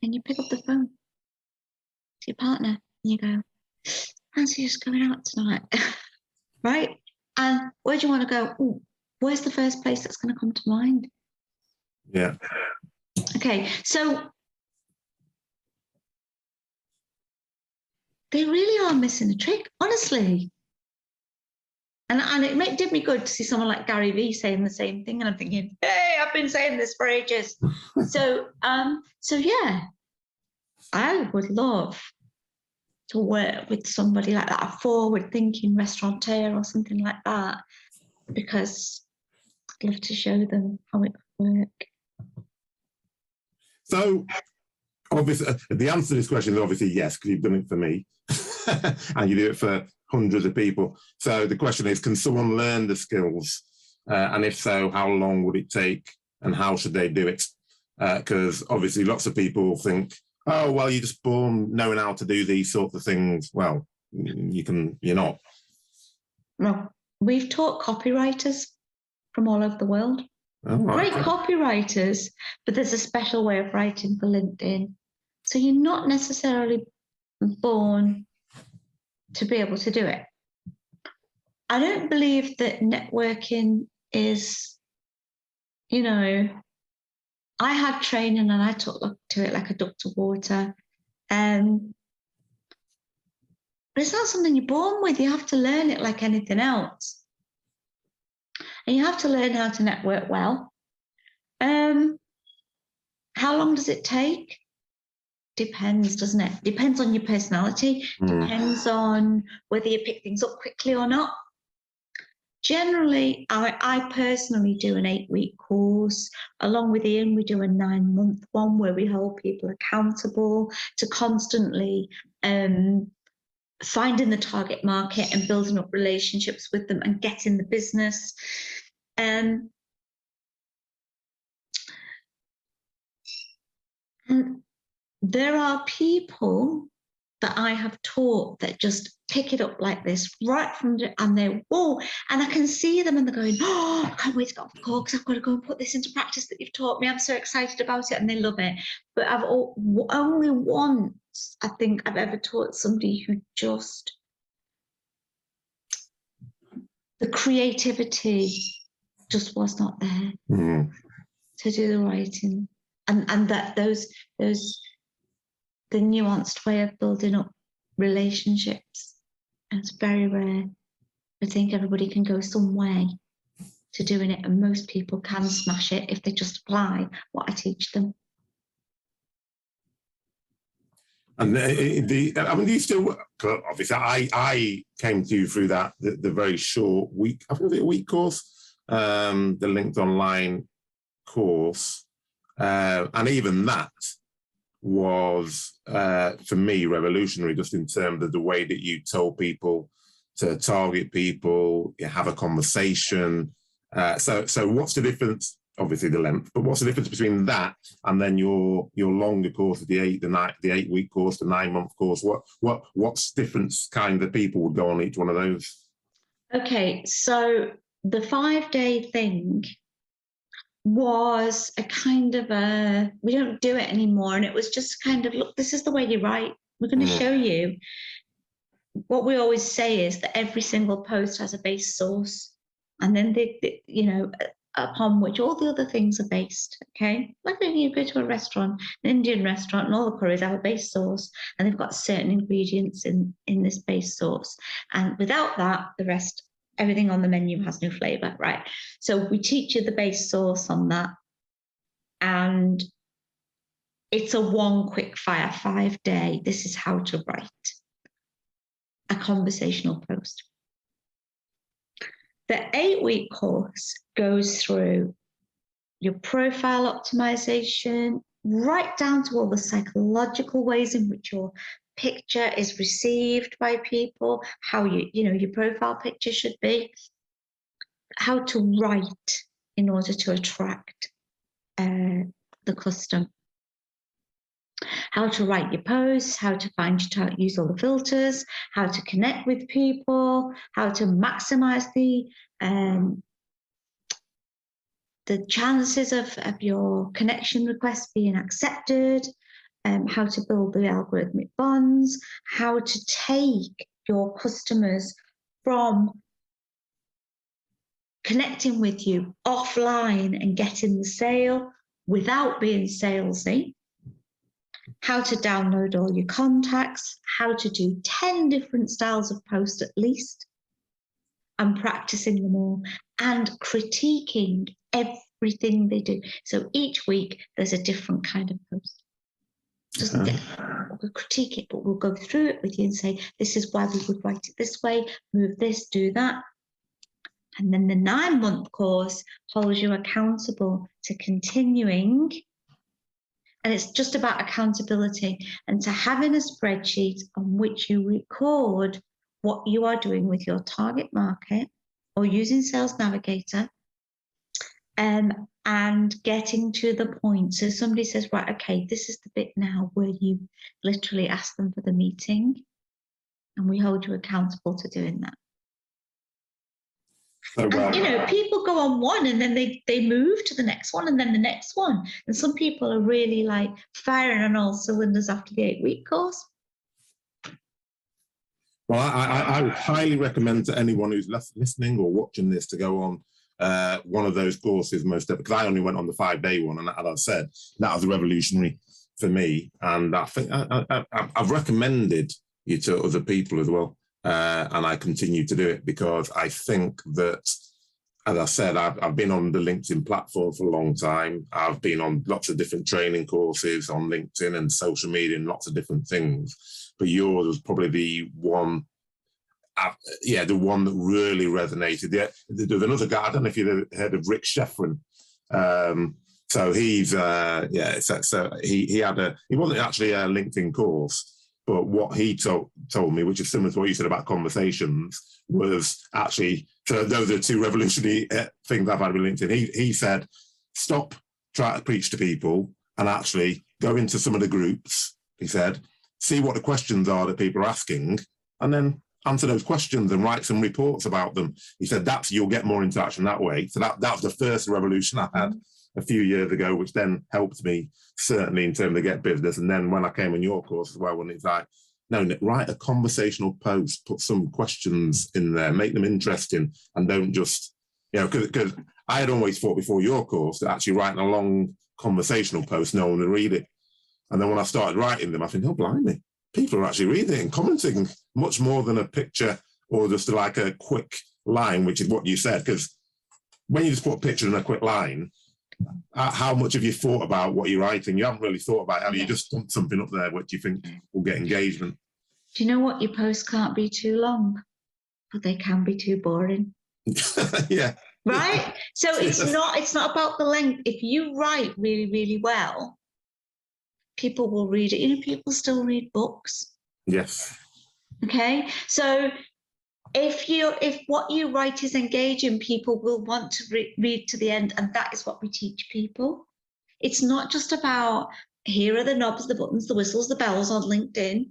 and you pick up the phone to your partner and you go, fancy just going out tonight, right? And where do you want to go? Ooh, where's the first place that's going to come to mind? Yeah. Okay, so they really are missing a trick, honestly. And it did me good to see someone like Gary Vee saying the same thing. And I'm thinking, hey, I've been saying this for ages. So yeah, I would love to work with somebody like that, a forward-thinking restaurateur or something like that, because I'd love to show them how it would work. So, obviously, the answer to this question is obviously yes, because you've done it for me, and you do it for hundreds of people. So the question is, can someone learn the skills? And if so, how long would it take, and how should they do it? Because obviously, lots of people think, oh, well, you're just born knowing how to do these sorts of things. Well, you're not. Well, we've taught copywriters from all over the world. Oh, right. Great copywriters, but there's a special way of writing for LinkedIn. So you're not necessarily born to be able to do it. I don't believe that networking is, I had training and I took to it like a duck to water. But it's not something you're born with. You have to learn it like anything else. And you have to learn how to network well. How long does it take? Depends, doesn't it? Depends on your personality. Depends on whether you pick things up quickly or not. Generally, I personally do an 8-week course. Along with Ian, we do a 9-month one where we hold people accountable to constantly finding the target market and building up relationships with them and getting the business. And there are people that I have taught that just pick it up like this, right from and they're, whoa, and I can see them and they're going, oh, I can't wait to get off the call because I've got to go and put this into practice that you've taught me. I'm so excited about it, and they love it. But I've only once, I think, I've ever taught somebody who just, the creativity just was not there to do the writing, and that those the nuanced way of building up relationships. And it's very rare. I think everybody can go some way to doing it, and most people can smash it if they just apply what I teach them. And I mean, do you still work? Obviously, I came to you through that the very short week, I think it was a week course, the linked online course, and even that was for me revolutionary, just in terms of the way that you told people to target people, you have a conversation. So what's the difference? Obviously the length, but what's the difference between that and then your longer course, the 8 week course, the 9 month course? What's difference kind of people would go on each one of those? Okay, so the 5-day thing was a kind of a, we don't do it anymore, and it was just kind of, look, this is the way you write. We're going to show you. What we always say is that every single post has a base source, and then they you know, upon which all the other things are based. Okay, like when you go to a restaurant, an Indian restaurant, and all the curries have a base sauce, and they've got certain ingredients in this base sauce, and without that, the rest, everything on the menu has no flavor, right? So we teach you the base sauce on that, and it's a one quick fire 5-day. This is how to write a conversational post. The 8-week course goes through your profile optimization, right down to all the psychological ways in which your picture is received by people, how your profile picture should be, how to write in order to attract the custom, how to write your posts, how to use all the filters, how to connect with people, how to maximize the chances of your connection requests being accepted, how to build the algorithmic bonds, how to take your customers from connecting with you offline and getting the sale without being salesy, how to download all your contacts, how to do 10 different styles of post at least, and practicing them all, and critiquing everything they do. So each week there's a different kind of post. We'll critique it, but we'll go through it with you and say, this is why we would write it this way, move this, do that. And then the 9-month course holds you accountable to continuing. And it's just about accountability and to having a spreadsheet on which you record what you are doing with your target market or using Sales Navigator, and getting to the point. So somebody says, right, okay, this is the bit now where you literally ask them for the meeting, and we hold you accountable to doing that. And people go on one and then they move to the next one and then the next one. And some people are really like firing on all cylinders after the 8-week course. Well, I would highly recommend to anyone who's listening or watching this to go on one of those courses, because I only went on the 5-day one, and as I said, that was revolutionary for me. And I think I've recommended you to other people as well. And I continue to do it because I think that, as I said, I've been on the LinkedIn platform for a long time. I've been on lots of different training courses on LinkedIn and social media and lots of different things. But yours was probably the one, the one that really resonated. Yeah, there's another guy, I don't know if you've heard of Rick Sheffrin. So he's, he wasn't actually a LinkedIn course, but what he told me, which is similar to what you said about conversations, was actually, so those are the two revolutionary things I've had with LinkedIn. He said, stop trying to preach to people and actually go into some of the groups, he said, see what the questions are that people are asking, and then answer those questions and write some reports about them. He said you'll get more interaction that way. So that was the first revolution I had a few years ago, which then helped me certainly in terms of get business. And then when I came on your course as well, when it's like, no, write a conversational post, put some questions in there, make them interesting, and don't just, because I had always thought before your course that actually writing a long conversational post, no one would read it. And then when I started writing them, I think, oh, blimey, people are actually reading it and commenting much more than a picture or just like a quick line, which is what you said. Because when you just put a picture and a quick line, how much have you thought about what you're writing? You haven't really thought about it, have you? You just put something up there which you think will get engagement. Do you know what? Your posts can't be too long, but they can be too boring. Yeah. Right? So it's not about the length. If you write really, really well, people will read it. People still read books. Yes. Okay. So if what you write is engaging, people will want to read to the end, and that is what we teach people. It's not just about here are the knobs, the buttons, the whistles, the bells on LinkedIn.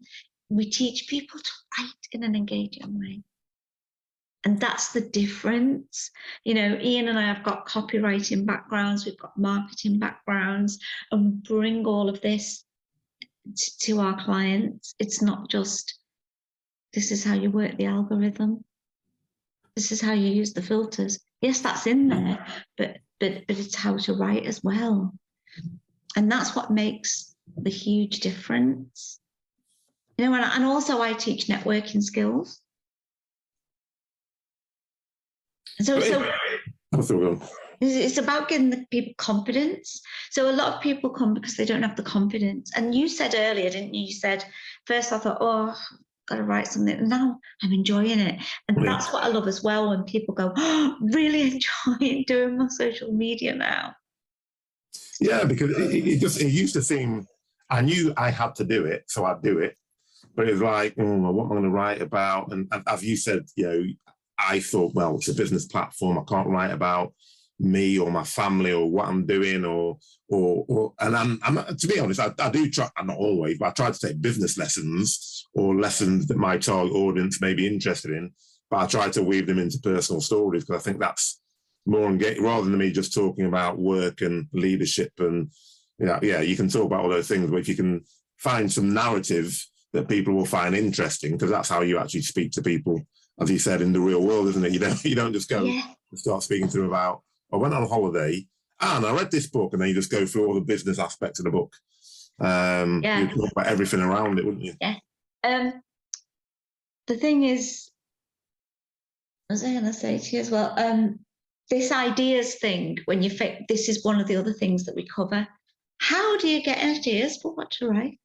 We teach people to write in an engaging way. And that's the difference. Ian and I have got copywriting backgrounds, we've got marketing backgrounds, and we bring all of this to our clients. It's not just, this is how you work the algorithm. This is how you use the filters. Yes, that's in there, but it's how to write as well. And that's what makes the huge difference. And also I teach networking skills. So it's about getting the people confidence. So a lot of people come because they don't have the confidence. And you said earlier, didn't you? You said, first I thought, oh, I've got to write something. And now I'm enjoying it. And that's what I love as well, when people go, oh, really enjoying doing my social media now. Yeah, because it used to seem, I knew I had to do it, so I'd do it. But it's like, what am I going to write about? And as you said, I thought, well, it's a business platform. I can't write about me or my family or what I'm doing and I'm to be honest, I do try, I'm not always, but I try to take business lessons or lessons that my target audience may be interested in, but I try to weave them into personal stories because I think that's more engaging rather than me just talking about work and leadership and, you can talk about all those things, but if you can find some narrative that people will find interesting, because that's how you actually speak to people, as you said, in the real world, isn't it? You don't just go and start speaking to them about, I went on holiday and I read this book, and then you just go through all the business aspects of the book. You talk about everything around it, wouldn't you? Yeah. The thing is, what was I going to say to you as well? This ideas thing, when you this is one of the other things that we cover. How do you get ideas for what to write?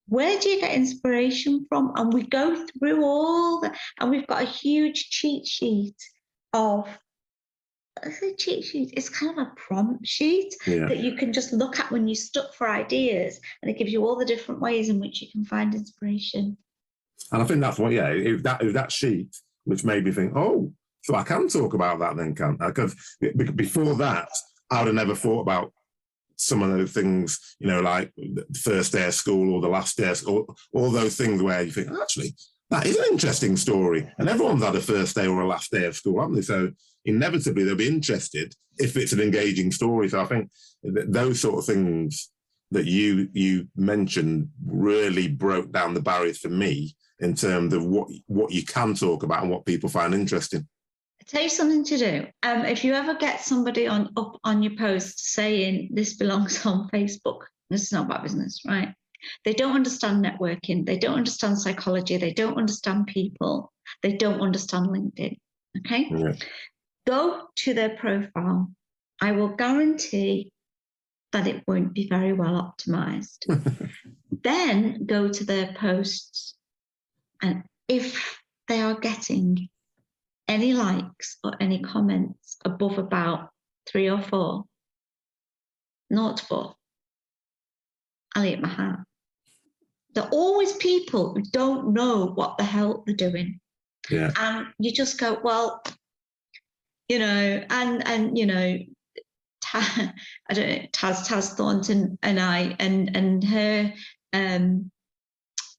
Where do you get inspiration from? And we go through all that, and we've got a huge cheat sheet of, I say cheat sheet, it's kind of a prompt sheet that you can just look at when you're stuck for ideas, and it gives you all the different ways in which you can find inspiration. And I think that's what, if that sheet, which made me think, oh, so I can talk about that then, can't I? Because before that, I would have never thought about some of those things, like the first day of school or the last day of school, all those things where you think, actually, that is an interesting story. And everyone's had a first day or a last day of school, haven't they? So inevitably they'll be interested if it's an engaging story. So I think those sort of things that you mentioned really broke down the barriers for me in terms of what you can talk about and what people find interesting. I'll tell you something to do. If you ever get somebody up on your post saying this belongs on Facebook, this is not about business, right? They don't understand networking. They don't understand psychology. They don't understand people. They don't understand LinkedIn. Okay? Yeah. Go to their profile. I will guarantee that it won't be very well optimized. Then go to their posts. And if they are getting any likes or any comments above about 3 or 4, not 4, I'll eat my hat. There are always people who don't know what the hell they're doing. Yeah. And you just go, well, I don't know, Taz Thornton and I and her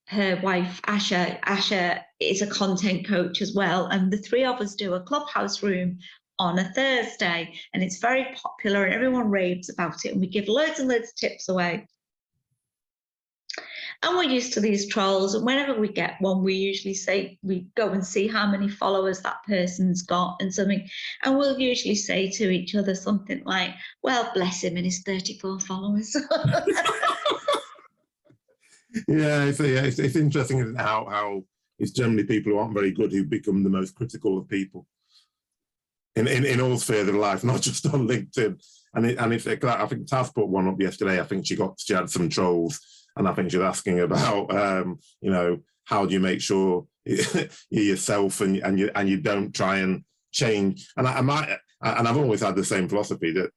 her wife, Asha. Asha is a content coach as well. And the three of us do a clubhouse room on a Thursday. And it's very popular and everyone raves about it. And we give loads and loads of tips away. And we're used to these trolls. And whenever we get one, we usually say, we go and see how many followers that person's got and something. And we'll usually say to each other something like, well, bless him and his 34 followers. Yeah, it's interesting isn't it, how it's generally people who aren't very good who become the most critical of people in all spheres of life, not just on LinkedIn. And it's I think Taz put one up yesterday. I think she had some trolls, and I think she's asking about how do you make sure you're yourself and you don't try and change. And I've always had the same philosophy that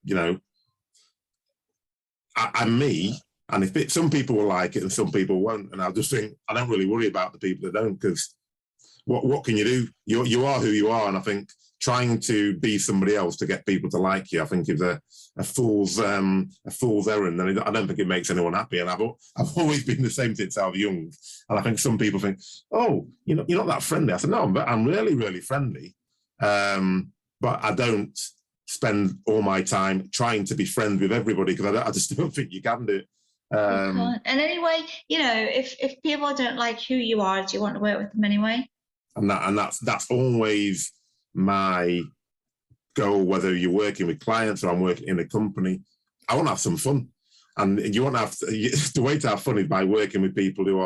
I'm me. And some people will like it and some people won't. And I just think I don't really worry about the people that don't, because what can you do? You are who you are. And I think trying to be somebody else to get people to like you, I think is a fool's errand. And I don't think it makes anyone happy. And I've always been the same since I was young. And I think some people think, oh, you're not that friendly. I said, no, but I'm really, really friendly. But I don't spend all my time trying to be friends with everybody, because I just don't think you can do it. And anyway, if people don't like who you are, do you want to work with them anyway? And that's always my goal, whether you're working with clients or I'm working in a company. I want to have some fun, and you want to have the way to have fun is by working with people who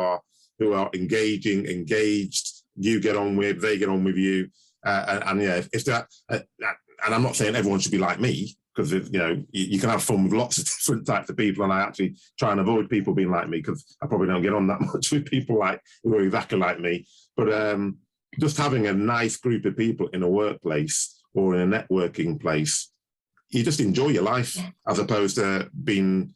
are engaged. You get on with, they get on with you, and if that. And I'm not saying everyone should be like me, because you can have fun with lots of different types of people, and I actually try and avoid people being like me, because I probably don't get on that much with people who are exactly like me. But just having a nice group of people in a workplace or in a networking place, you just enjoy your life, as opposed to being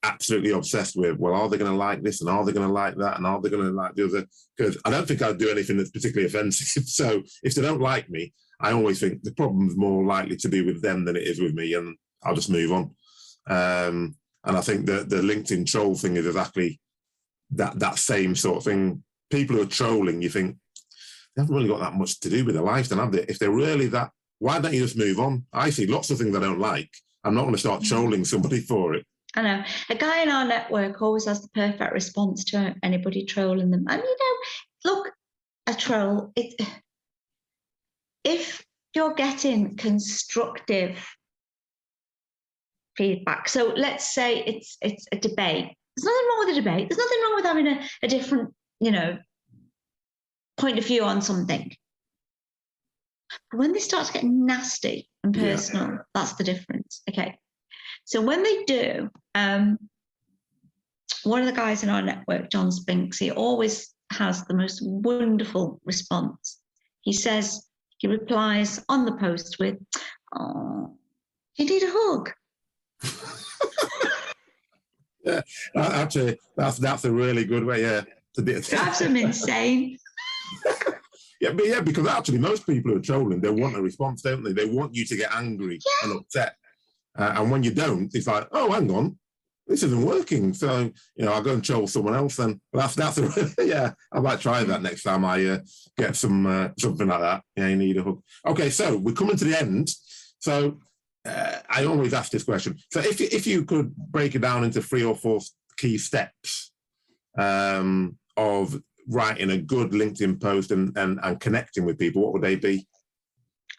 absolutely obsessed with, well, are they going to like this, and are they going to like that, and are they going to like the other? Because I don't think I'd do anything that's particularly offensive. So if they don't like me, I always think the problem's more likely to be with them than it is with me, and I'll just move on. And I think that the LinkedIn troll thing is exactly that same sort of thing. People who are trolling, you think, they haven't really got that much to do with their life, then have they? If they're really that, why don't you just move on? I see lots of things I don't like. I'm not going to start trolling somebody for it. I know. A guy in our network always has the perfect response to anybody trolling them. And look, a troll, if you're getting constructive feedback, so let's say it's a debate. There's nothing wrong with a debate. There's nothing wrong with having a different, point of view on something. But when they start to get nasty and personal, that's the difference. Okay. So when they do, one of the guys in our network, John Spinks, he always has the most wonderful response. He replies on the post with, "Oh, you need a hug." Yeah, actually, that's a really good way. Yeah, to be. Drives them insane. Yeah, because actually, most people who are trolling, they want a response, don't they? They want you to get angry and upset. And when you don't, it's like, oh, hang on, this isn't working. So, I'll go and troll someone else then. But that's I might try that next time I get some something like that. Yeah, you need a hug. Okay, so we're coming to the end. So I always ask this question. So if you could break it down into 3 or 4 key steps of writing a good LinkedIn post and connecting with people, what would they be?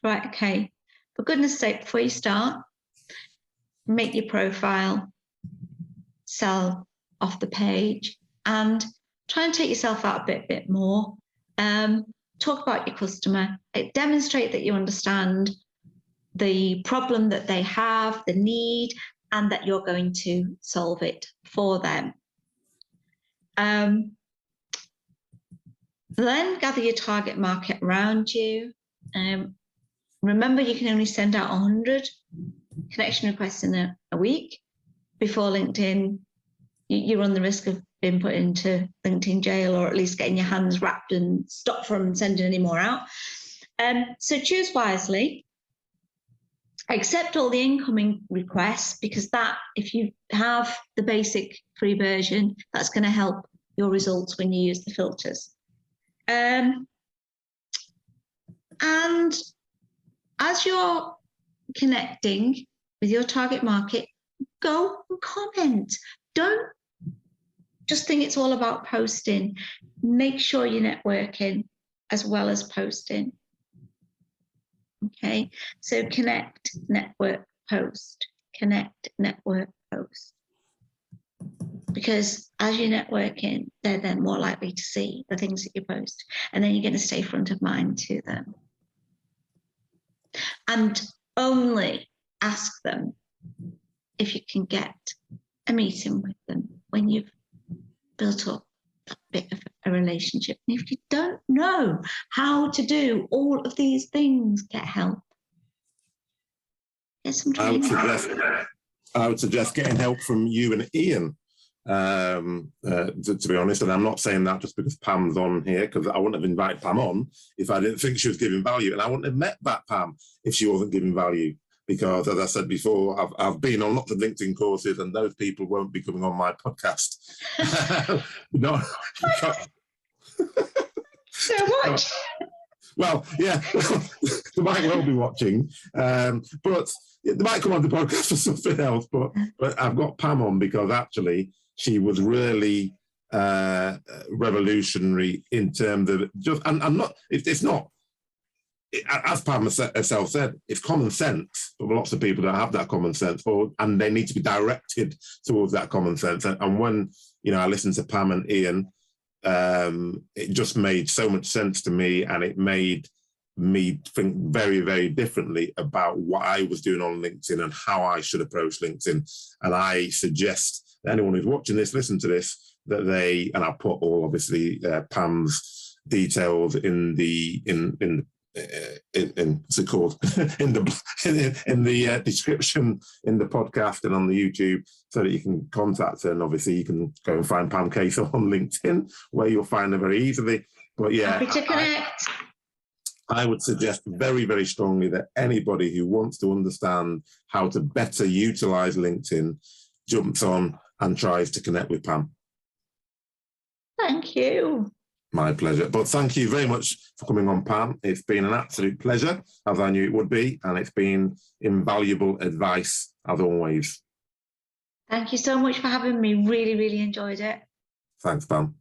Right, okay. For goodness sake, before you start, make your profile, sell off the page, and try and take yourself out a bit more. Talk about your customer, demonstrate that you understand the problem that they have, the need, and that you're going to solve it for them. Then gather your target market around you. Remember, you can only send out 100 connection requests in a week. Before LinkedIn, you run the risk of being put into LinkedIn jail, or at least getting your hands wrapped and stopped from sending any more out. So choose wisely. Accept all the incoming requests, because that, if you have the basic free version, that's going to help your results when you use the filters. And as you're connecting with your target market, go and comment. Don't just think it's all about posting. Make sure you're networking as well as posting. Okay, so connect, network, post. Connect, network, post. Because as you're networking, they're then more likely to see the things that you post, and then you're going to stay front of mind to them. And only ask them if you can get a meeting with them when you've built up a bit of a relationship. And if you don't know how to do all of these things, get help. Get some training. I would suggest getting help from you and Ian, to be honest. And I'm not saying that just because Pam's on here, because I wouldn't have invited Pam on if I didn't think she was giving value. And I wouldn't have met that Pam if she wasn't giving value. Because, as I said before, I've been on lots of LinkedIn courses, and those people won't be coming on my podcast. No. So watch. Well, yeah, they might well be watching, but they might come on the podcast for something else. But I've got Pam on because actually she was really revolutionary in terms of just. And I'm not. It's not. As Pam herself said, it's common sense, but lots of people don't have that common sense, and they need to be directed towards that common sense. And when I listened to Pam and Ian, it just made so much sense to me, and it made me think very, very differently about what I was doing on LinkedIn and how I should approach LinkedIn. And I suggest that anyone who's watching this, listen to this, that they, and I'll put all obviously Pam's details in the what's it called in the description in the podcast and on the YouTube, so that you can contact her. And obviously you can go and find Pam Case on LinkedIn, where you'll find her very easily. But yeah, happy to connect. I would suggest very, very strongly that anybody who wants to understand how to better utilize LinkedIn jumps on and tries to connect with Pam. Thank you. My pleasure. But thank you very much for coming on, Pam. It's been an absolute pleasure, as I knew it would be, and it's been invaluable advice, as always. Thank you so much for having me. Really, really enjoyed it. Thanks, Pam.